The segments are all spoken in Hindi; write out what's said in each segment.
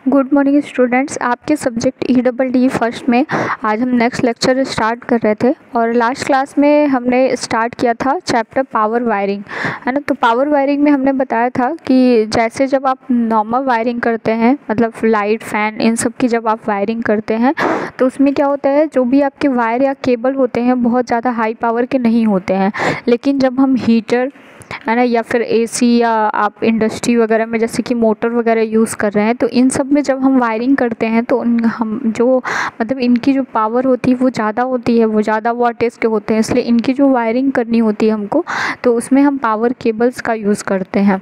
Good morning students. आपके सब्जेक्ट EEE फर्स्ट में आज हम नेक्स्ट लेक्चर स्टार्ट कर रहे थे और लास्ट क्लास में हमने स्टार्ट किया था चैप्टर पावर वायरिंग, है ना। तो पावर वायरिंग में हमने बताया था कि जैसे जब आप नॉर्मल वायरिंग करते हैं, मतलब लाइट, फैन, इन सब की जब आप वायरिंग करते हैं तो उसमें क्या होता है, जो भी आपके वायर या केबल होते हैं बहुत ज़्यादा हाई पावर के नहीं होते हैं। लेकिन जब हम हीटर, है ना, या फिर AC या आप इंडस्ट्री वगैरह में जैसे कि मोटर वगैरह यूज़ कर रहे हैं, तो इन सब में जब हम वायरिंग करते हैं तो हम जो मतलब इनकी जो पावर होती है वो ज़्यादा होती है, वो ज़्यादा वॉटेज के होते हैं, इसलिए इनकी जो वायरिंग करनी होती है हमको, तो उसमें हम पावर केबल्स का यूज़ करते हैं।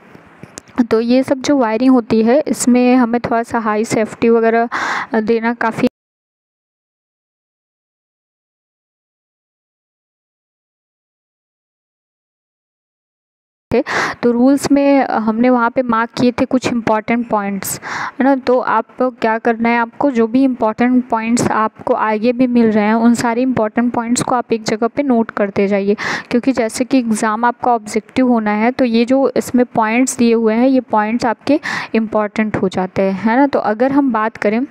तो ये सब जो वायरिंग होती है इसमें हमें थोड़ा सा हाई सेफ्टी वगैरह देना काफ़ी थे। तो रूल्स में हमने वहाँ पे मार्क किए थे कुछ इम्पॉर्टेंट पॉइंट्स, है ना। तो आप क्या करना है, आपको जो भी इम्पॉर्टेंट पॉइंट्स आपको आगे भी मिल रहे हैं उन सारे इम्पॉर्टेंट पॉइंट्स को आप एक जगह पे नोट करते जाइए, क्योंकि जैसे कि एग्ज़ाम आपका ऑब्जेक्टिव होना है तो ये जो इसमें पॉइंट्स दिए हुए हैं ये पॉइंट्स आपके इम्पॉर्टेंट हो जाते हैं, है ना। तो अगर हम बात करें,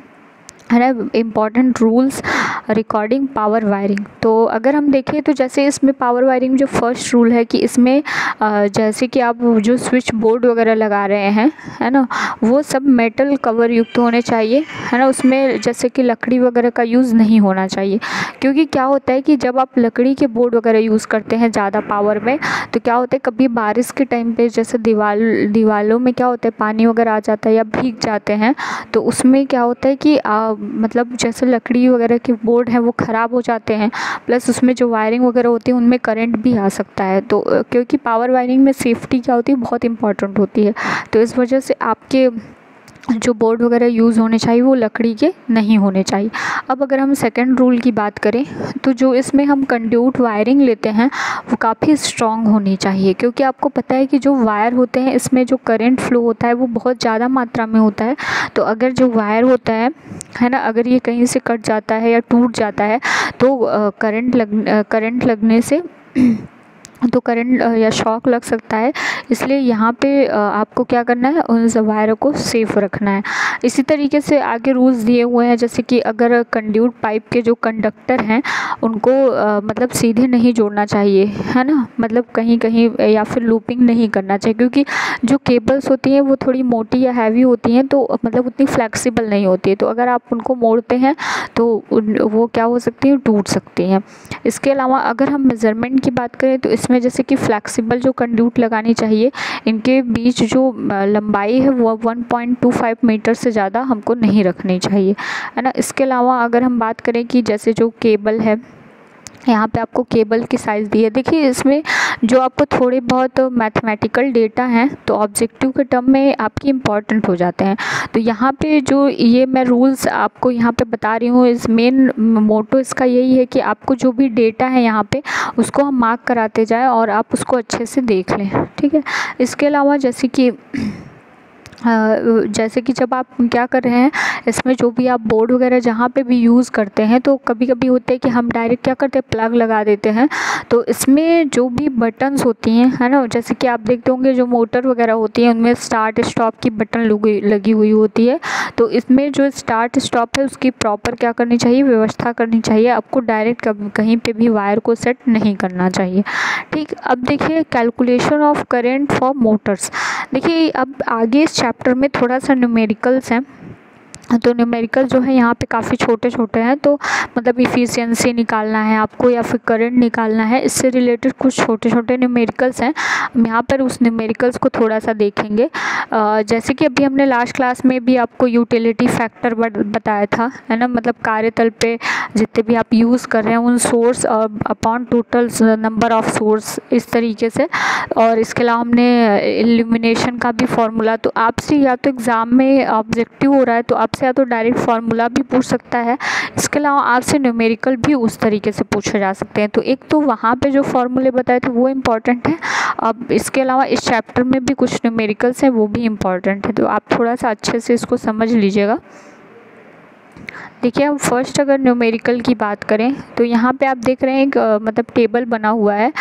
है ना, important rules recording power wiring, तो अगर हम देखें तो जैसे इसमें पावर वायरिंग जो फर्स्ट रूल है कि इसमें जैसे कि आप जो स्विच बोर्ड वगैरह लगा रहे हैं, है ना, वो सब मेटल कवर युक्त होने चाहिए, है ना। उसमें जैसे कि लकड़ी वगैरह का यूज़ नहीं होना चाहिए, क्योंकि क्या होता है कि जब आप लकड़ी के बोर्ड वगैरह यूज़ करते हैं ज़्यादा पावर में, तो क्या होता है कभी बारिश के टाइम पे जैसे दीवालों में क्या होता है पानी वगैरह आ जाता है या भीग जाते हैं, तो उसमें क्या होता है कि मतलब जैसे लकड़ी वगैरह के बोर्ड हैं वो ख़राब हो जाते हैं, प्लस उसमें जो वायरिंग वगैरह होती है उनमें करंट भी आ सकता है। तो क्योंकि पावर वायरिंग में सेफ्टी क्या होती है, बहुत इंपॉर्टेंट होती है, तो इस वजह से आपके जो बोर्ड वगैरह यूज़ होने चाहिए वो लकड़ी के नहीं होने चाहिए। अब अगर हम सेकंड रूल की बात करें तो जो इसमें हम कंड्यूट वायरिंग लेते हैं वो काफ़ी स्ट्रॉन्ग होनी चाहिए, क्योंकि आपको पता है कि जो वायर होते हैं इसमें जो करंट फ्लो होता है वो बहुत ज़्यादा मात्रा में होता है। तो अगर जो वायर होता है ना, अगर ये कहीं से कट जाता है या टूट जाता है तो करंट लगने से तो करंट या शॉक लग सकता है, इसलिए यहाँ पे आपको क्या करना है, उन वायरों को सेफ रखना है। इसी तरीके से आगे रूल्स दिए हुए हैं, जैसे कि अगर कंड्यूट पाइप के जो कंडक्टर हैं उनको मतलब सीधे नहीं जोड़ना चाहिए, है ना, मतलब कहीं कहीं या फिर लूपिंग नहीं करना चाहिए, क्योंकि जो केबल्स होती हैं वो थोड़ी मोटी या हैवी होती हैं, तो मतलब उतनी फ्लेक्सिबल नहीं होती है, तो अगर आप उनको मोड़ते हैं तो वो क्या हो सकती है, टूट सकती हैं। इसके अलावा अगर हम मेज़रमेंट की बात करें तो इसमें जैसे कि फ्लेक्सिबल जो कंड्यूट लगानी चाहिए, इनके बीच जो लंबाई है वो 1.25 मीटर से ज़्यादा हमको नहीं रखनी चाहिए, है ना। इसके अलावा अगर हम बात करें कि जैसे जो केबल है, यहाँ पे आपको केबल की साइज़ दी है, देखिए इसमें जो आपको थोड़े बहुत मैथमेटिकल डेटा हैं तो ऑब्जेक्टिव के टर्म में आपकी इम्पॉर्टेंट हो जाते हैं। तो यहाँ पे जो ये मैं रूल्स आपको यहाँ पे बता रही हूँ, इस मेन मोटो इसका यही है कि आपको जो भी डेटा है यहाँ पे उसको हम मार्क कराते जाएं और आप उसको अच्छे से देख लें, ठीक है। इसके अलावा जैसे कि जब आप क्या कर रहे हैं, इसमें जो भी आप बोर्ड वगैरह जहाँ पे भी यूज़ करते हैं, तो कभी कभी होता है कि हम डायरेक्ट क्या करते हैं, प्लग लगा देते हैं। तो इसमें जो भी बटन्स होती हैं, है ना, जैसे कि आप देखते होंगे जो मोटर वगैरह होती है उनमें स्टार्ट स्टॉप की बटन लगी हुई होती है, तो इसमें जो स्टार्ट स्टॉप है उसकी प्रॉपर क्या करनी चाहिए, व्यवस्था करनी चाहिए। आपको डायरेक्ट कहीं पर भी वायर को सेट नहीं करना चाहिए, ठीक। अब देखिए calculation of current for Motors. देखिए अब आगे इस चैप्टर में थोड़ा सा न्यूमेरिकल्स हैं, तो न्यूमेरिकल जो है यहाँ पे काफ़ी छोटे छोटे हैं, तो मतलब इफ़िशियंसी निकालना है आपको या फिर करंट निकालना है, इससे रिलेटेड कुछ छोटे छोटे न्यूमेरिकल्स हैं। हम यहाँ पर उस न्यूमेरिकल्स को थोड़ा सा देखेंगे। जैसे कि अभी हमने लास्ट क्लास में भी आपको यूटिलिटी फैक्टर बताया था, है ना, मतलब कार्यतल पे जितने भी आप यूज़ कर रहे हैं उन सोर्स और upon total number of source, इस तरीके से। और इसके अलावा हमने इल्यूमिनेशन का भी फॉर्मूला, तो आपसे या तो एग्ज़ाम में ऑब्जेक्टिव हो रहा है तो आपसे या तो डायरेक्ट फार्मूला भी पूछ सकता है, इसके अलावा आपसे न्यूमेरिकल भी उस तरीके से पूछे जा सकते हैं। तो एक तो वहाँ पे जो फार्मूले बताए थे वो इम्पॉर्टेंट है, अब इसके अलावा इस चैप्टर में भी कुछ न्यूमेरिकल्स हैं वो भी इम्पॉर्टेंट है, तो आप थोड़ा सा अच्छे से इसको समझ लीजिएगा। देखिए हम फर्स्ट अगर न्यूमेरिकल की बात करें तो यहाँ पे आप देख रहे हैं एक मतलब टेबल बना हुआ है,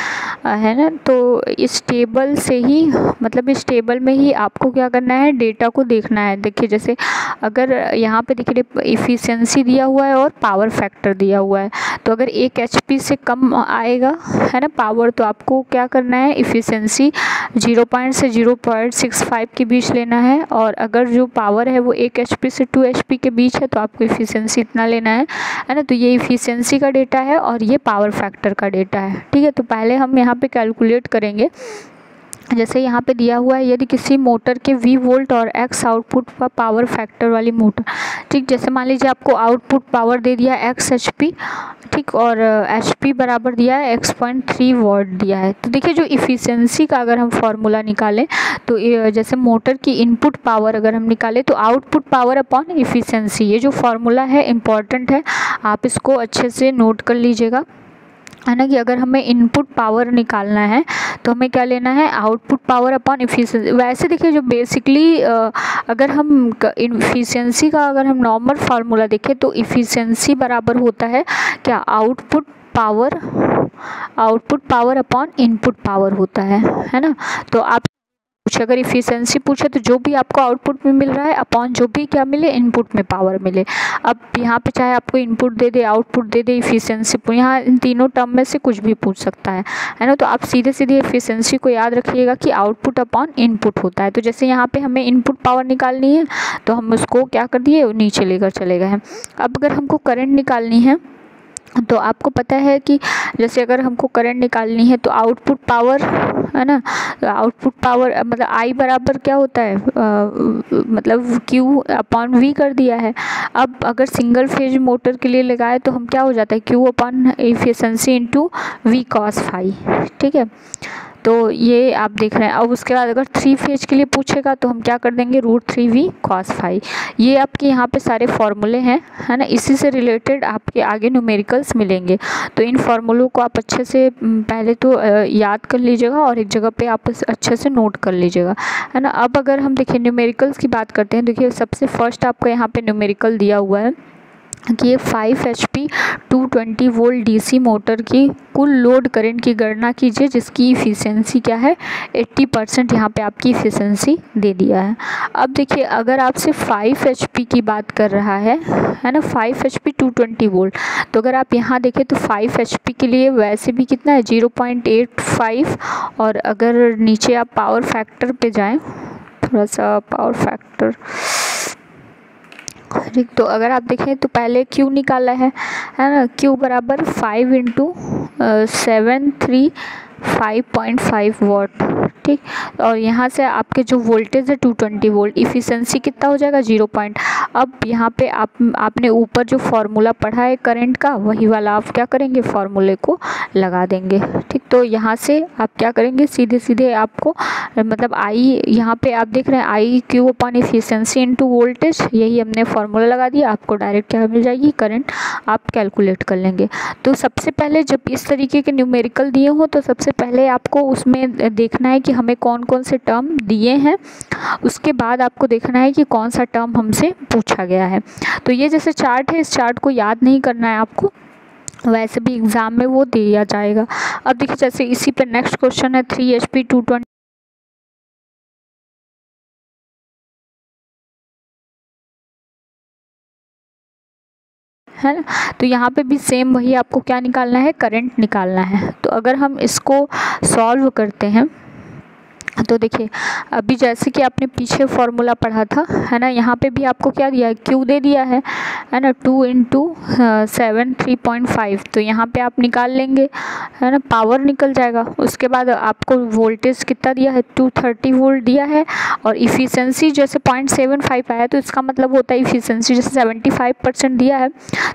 है ना। तो इस टेबल से ही मतलब इस टेबल में ही आपको क्या करना है, डेटा को देखना है। देखिए जैसे अगर यहाँ पे देखिए इफ़िशियंसी दिया हुआ है और पावर फैक्टर दिया हुआ है, तो अगर 1 HP से कम आएगा है ना पावर, तो आपको क्या करना है, इफ़िशियंसी 0 से 0.65 के बीच लेना है। और अगर जो पावर है वो 1 HP से 2 HP के बीच है तो आपको इफ़िशियंसी इतना लेना है ना। तो ये इफ़िशियंसी का डेटा है और ये पावर फैक्टर का डेटा है, ठीक है। तो पहले हम यहाँ पे कैलकुलेट करेंगे। जैसे यहाँ पे दिया हुआ है, यदि किसी मोटर के V वोल्ट और X आउटपुट पर पावर फैक्टर वाली मोटर, ठीक, जैसे मान लीजिए आपको आउटपुट पावर दे दिया X HP, ठीक, और HP बराबर दिया है X.3 वॉट दिया है। तो देखिए जो इफ़िशियंसी का अगर हम फार्मूला निकालें तो जैसे मोटर की इनपुट पावर अगर हम निकालें तो आउटपुट पावर अपॉन इफ़िशियंसी, ये जो फार्मूला है इम्पॉर्टेंट है, आप इसको अच्छे से नोट कर लीजिएगा, है ना। कि अगर हमें इनपुट पावर निकालना है तो हमें क्या लेना है, आउटपुट पावर अपॉन इफ़िशियंसी। वैसे देखिए जो बेसिकली अगर हम इफ़िशियंसी का अगर हम नॉर्मल फार्मूला देखें तो इफ़िशियंसी बराबर होता है क्या, output power upon input power होता है ना। तो आप पूछे अगर इफ़िशियंसी पूछे तो जो भी आपको आउटपुट में मिल रहा है अपॉन जो भी क्या मिले, इनपुट में पावर मिले। अब यहाँ पे चाहे आपको इनपुट दे दे, आउटपुट दे दे, इफ़िशियंसी, यहाँ इन तीनों टर्म में से कुछ भी पूछ सकता है ना। तो आप सीधे सीधे इफ़िशियंसी को याद रखिएगा कि आउटपुट अपॉन इनपुट होता है। तो जैसे यहाँ पे हमें इनपुट पावर निकालनी है तो हम उसको क्या कर दिए, नीचे लेकर चले गए हैं। अब अगर हमको करंट निकालनी है तो आपको पता है कि जैसे अगर हमको करंट निकालनी है तो आउटपुट पावर, है ना, आउटपुट पावर मतलब I बराबर क्या होता है, मतलब Q अपॉन V कर दिया है। अब अगर सिंगल फेज मोटर के लिए लगाए तो हम क्या हो जाता है, Q upon efficiency into V cos phi, ठीक है। तो ये आप देख रहे हैं। अब उसके बाद अगर 3 फेज के लिए पूछेगा तो हम क्या कर देंगे, √3V cos फाई। ये आपके यहाँ पे सारे फार्मूले हैं, है ना। इसी से रिलेटेड आपके आगे न्यूमेरिकल्स मिलेंगे। तो इन फार्मूलों को आप अच्छे से पहले तो याद कर लीजिएगा और एक जगह पे आप अच्छे से नोट कर लीजिएगा, है ना। अब अगर हम देखिए न्यूमेरिकल्स की बात करते हैं, देखिए सबसे फर्स्ट आपका यहाँ पे न्यूमेरिकल दिया हुआ है कि ये 5 HP 220 वोल्ट DC मोटर की कुल लोड करंट की गणना कीजिए जिसकी इफ़िशियंसी क्या है, 80% यहाँ पे आपकी इफ़िशियंसी दे दिया है। अब देखिए अगर आपसे 5 HP की बात कर रहा है ना, 5 HP 220 वोल्ट, तो अगर आप यहाँ देखें तो 5 HP के लिए वैसे भी कितना है, 0.85। और अगर नीचे आप पावर फैक्टर पे जाएँ, थोड़ा सा पावर फैक्टर, ठीक, तो अगर आप देखें तो पहले Q निकाला है ना, Q बराबर 5 इंटू 735.5 वॉट, ठीक। और यहाँ से आपके जो वोल्टेज है 220 वोल्ट, इफ़िशियंसी कितना हो जाएगा, 0 पॉइंट। अब यहाँ पे आपने ऊपर जो फार्मूला पढ़ा है करंट का, वही वाला आप क्या करेंगे, फार्मूले को लगा देंगे, ठीक। तो यहाँ से आप क्या करेंगे, सीधे सीधे आपको मतलब I यहाँ पे आप देख रहे हैं I Q upon efficiency into voltage, यही हमने फार्मूला लगा दिया, आपको डायरेक्ट क्या मिल जाएगी, करंट आप कैलकुलेट कर लेंगे। तो सबसे पहले जब इस तरीके के न्यूमेरिकल दिए हो तो सबसे पहले आपको उसमें देखना है कि हमें कौन कौन से टर्म दिए हैं, उसके बाद आपको देखना है कि कौन सा टर्म हमसे पूछा गया है। तो ये जैसे चार्ट है, इस चार्ट को याद नहीं करना है आपको, वैसे भी एग्ज़ाम में वो दिया जाएगा। अब देखिए जैसे इसी पे नेक्स्ट क्वेश्चन है 3 HP 220, है ना। तो यहाँ पे भी सेम वही आपको क्या निकालना है, करंट निकालना है। तो अगर हम इसको सॉल्व करते हैं तो देखिए अभी जैसे कि आपने पीछे फार्मूला पढ़ा था, है ना, यहाँ पे भी आपको क्या दिया है, Q दे दिया है ना, 2 इंटू 73.5। तो यहाँ पे आप निकाल लेंगे, है ना, पावर निकल जाएगा। उसके बाद आपको वोल्टेज कितना दिया है, 230 वोल्ट दिया है। और इफ़िशियंसी जैसे 0.75 आया तो इसका मतलब होता है इफ़िशियंसी जैसे 75% दिया है,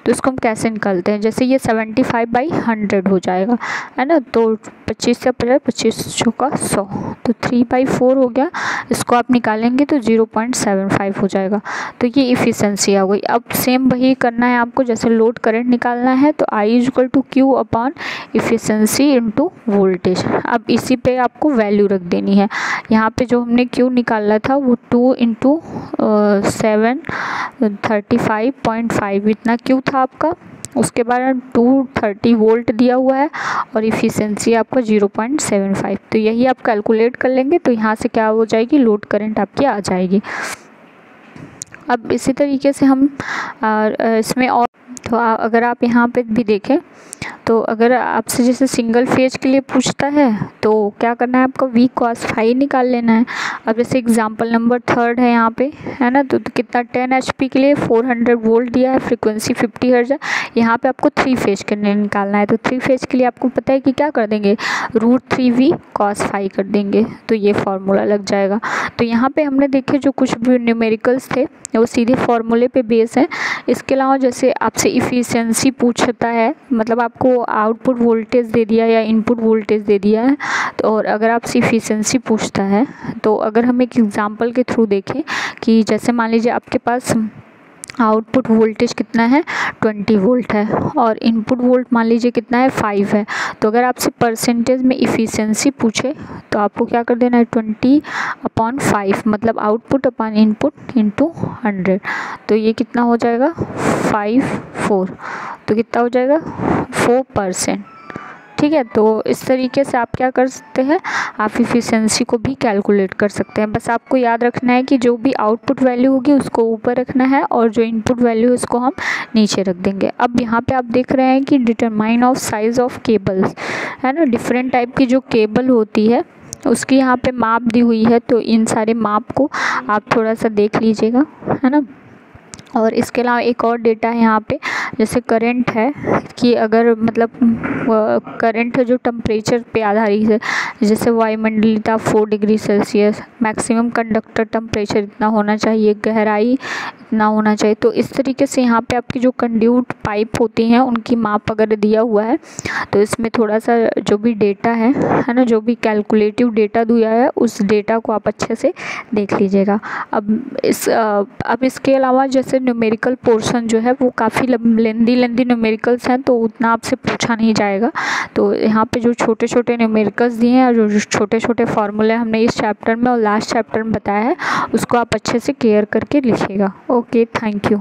तो इसको हम कैसे निकालते हैं, जैसे ये 75/100 हो जाएगा, है ना। तो 25 से 25 चौका 100, तो 3/4 हो गया। इसको आप निकालेंगे तो 0.75 हो जाएगा। तो ये इफ़िशियंसी आ गई। अब सेम वही करना है आपको, जैसे लोड करंट निकालना है तो I = Q upon efficiency into voltage. अब इसी पे आपको वैल्यू रख देनी है। यहाँ पे जो हमने Q निकाला था वो 2 इंटू 735.5 इतना Q था आपका, उसके बाद 230 वोल्ट दिया हुआ है और इफ़िशेंसी आपका 0.75। तो यही आप कैलकुलेट कर लेंगे तो यहाँ से क्या हो जाएगी, लोड करंट आपकी आ जाएगी। अब इसी तरीके से हम इसमें और तो अगर आप यहाँ पे भी देखें तो अगर आपसे जैसे सिंगल फेज के लिए पूछता है तो क्या करना है, आपको V cos फाई निकाल लेना है। अब जैसे एग्जांपल नंबर 3 है यहाँ पे, है ना, तो कितना 10 HP के लिए 400 वोल्ट दिया है, फ्रीक्वेंसी 50 हर्ट्ज है। यहाँ पे आपको 3 फेज के लिए निकालना है, तो 3 फेज के लिए आपको पता है कि क्या कर देंगे, √3V cos फाई कर देंगे, तो ये फार्मूला लग जाएगा। तो यहाँ पे हमने देखे जो कुछ भी न्यूमेरिकल्स थे वो सीधे फार्मूले पे बेस है। इसके अलावा जैसे आपसे इफ़िशेंसी पूछता है, मतलब आपको आउटपुट वोल्टेज दे दिया या इनपुट वोल्टेज दे दिया है, तो और अगर आपसे इफ़िशेंसी पूछता है तो अगर हम एक एग्जांपल के थ्रू देखें कि जैसे मान लीजिए आपके पास आउटपुट वोल्टेज कितना है 20 वोल्ट है और इनपुट वोल्ट मान लीजिए कितना है 5 है, तो अगर आपसे परसेंटेज में इफ़िशेंसी पूछे तो आपको क्या कर देना है 20/5, मतलब आउटपुट अपॉन इनपुट इंटू 100, तो ये कितना हो जाएगा 5/4, तो कितना हो जाएगा 4%। ठीक है, तो इस तरीके से आप क्या कर सकते हैं, आप इफ़िशेंसी को भी कैलकुलेट कर सकते हैं। बस आपको याद रखना है कि जो भी आउटपुट वैल्यू होगी उसको ऊपर रखना है और जो इनपुट वैल्यू है उसको हम नीचे रख देंगे। अब यहाँ पे आप देख रहे हैं कि determine of size of cables, है ना, डिफरेंट टाइप की जो केबल होती है उसकी यहाँ पे माप दी हुई है, तो इन सारे माप को आप थोड़ा सा देख लीजिएगा, है ना। और इसके अलावा एक और डेटा है यहाँ पे, जैसे करंट है कि अगर मतलब करंट है जो टेम्परेचर पे आधारित है, जैसे वायुमंडलीयता 4 degree Celsius, maximum conductor temperature इतना होना चाहिए, गहराई इतना होना चाहिए। तो इस तरीके से यहाँ पे आपकी जो कंड्यूट पाइप होती हैं उनकी माप अगर दिया हुआ है तो इसमें थोड़ा सा जो भी डेटा है ना, जो भी कैलकुलेटिव डेटा दिया है उस डेटा को आप अच्छे से देख लीजिएगा। अब इसके अलावा जैसे न्यूमेरिकल पोर्शन जो है वो काफ़ी लेंदी न्यूमेरिकल्स हैं, तो उतना आपसे पूछा नहीं जाएगा। तो यहाँ पे जो छोटे छोटे न्यूमेरिकल्स दिए हैं और जो छोटे छोटे फार्मूले हमने इस चैप्टर में और लास्ट चैप्टर में बताया है उसको आप अच्छे से केयर करके लिखिएगा। Okay, thank you.